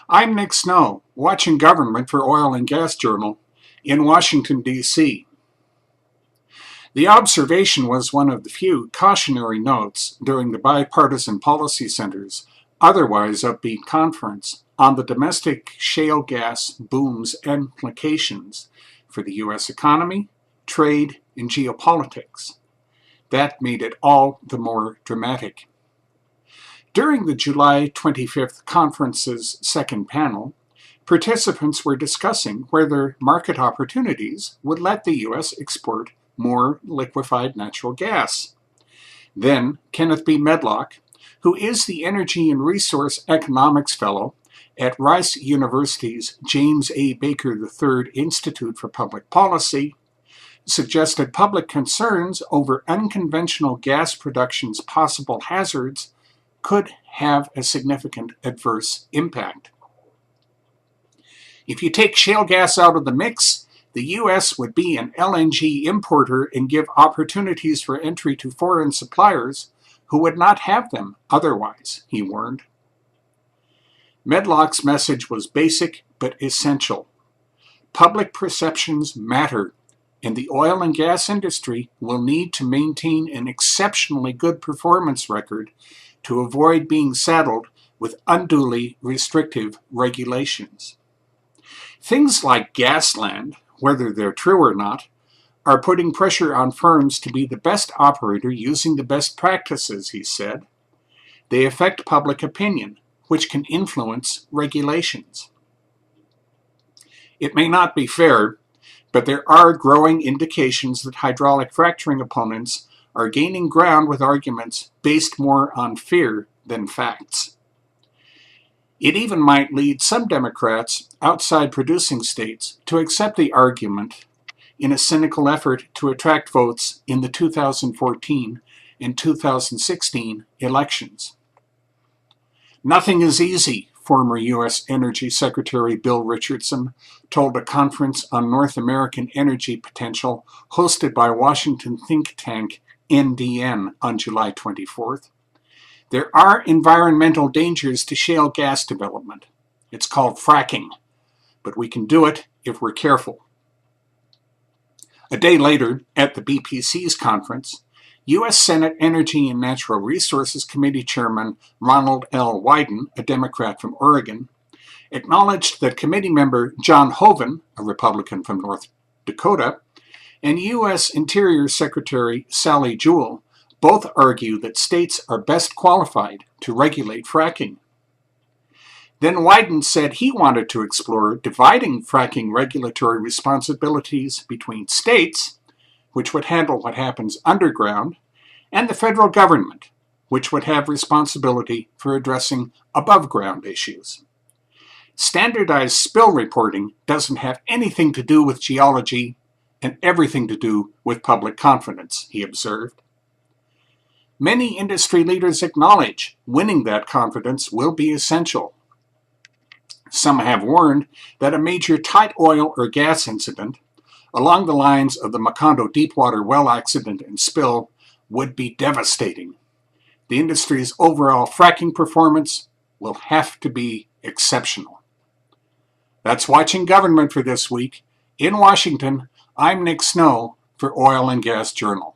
I'm Nick Snow, watching Government for Oil and Gas Journal in Washington, D.C. The observation was one of the few cautionary notes during the Bipartisan Policy Center's otherwise upbeat conference on the domestic shale gas boom's implications for the U.S. economy, trade, and geopolitics. That made it all the more dramatic. During the July 25th conference's second panel, participants were discussing whether market opportunities would let the U.S. export more liquefied natural gas. Then Kenneth B. Medlock, who is the Energy and Resource Economics Fellow at Rice University's James A. Baker III Institute for Public Policy, suggested public concerns over unconventional gas production's possible hazards could have a significant adverse impact. If you take shale gas out of the mix, the U.S. would be an LNG importer and give opportunities for entry to foreign suppliers who would not have them otherwise, he warned. Medlock's message was basic but essential. Public perceptions matter, and the oil and gas industry will need to maintain an exceptionally good performance record to avoid being saddled with unduly restrictive regulations. Things like Gasland, whether they're true or not, are putting pressure on firms to be the best operator using the best practices, he said. They affect public opinion, which can influence regulations. It may not be fair, but there are growing indications that hydraulic fracturing opponents are gaining ground with arguments based more on fear than facts. It even might lead some Democrats outside producing states to accept the argument in a cynical effort to attract votes in the 2014 and 2016 elections. Nothing is easy, former U.S. Energy Secretary Bill Richardson told a conference on North American energy potential hosted by Washington think tank NDN on July 24th. There are environmental dangers to shale gas development. It's called fracking, but we can do it if we're careful. A day later, at the BPC's conference, U.S. Senate Energy and Natural Resources Committee Chairman Ronald L. Wyden, a Democrat from Oregon, acknowledged that committee member John Hoeven, a Republican from North Dakota, and U.S. Interior Secretary Sally Jewell both argue that states are best qualified to regulate fracking. Then Wyden said he wanted to explore dividing fracking regulatory responsibilities between states, which would handle what happens underground, and the federal government, which would have responsibility for addressing above-ground issues. Standardized spill reporting doesn't have anything to do with geology and everything to do with public confidence, he observed. Many industry leaders acknowledge winning that confidence will be essential. Some have warned that a major tight oil or gas incident, along the lines of the Macondo deepwater well accident and spill, would be devastating. The industry's overall fracking performance will have to be exceptional. That's Watching Government for this week. In Washington, I'm Nick Snow for Oil and Gas Journal.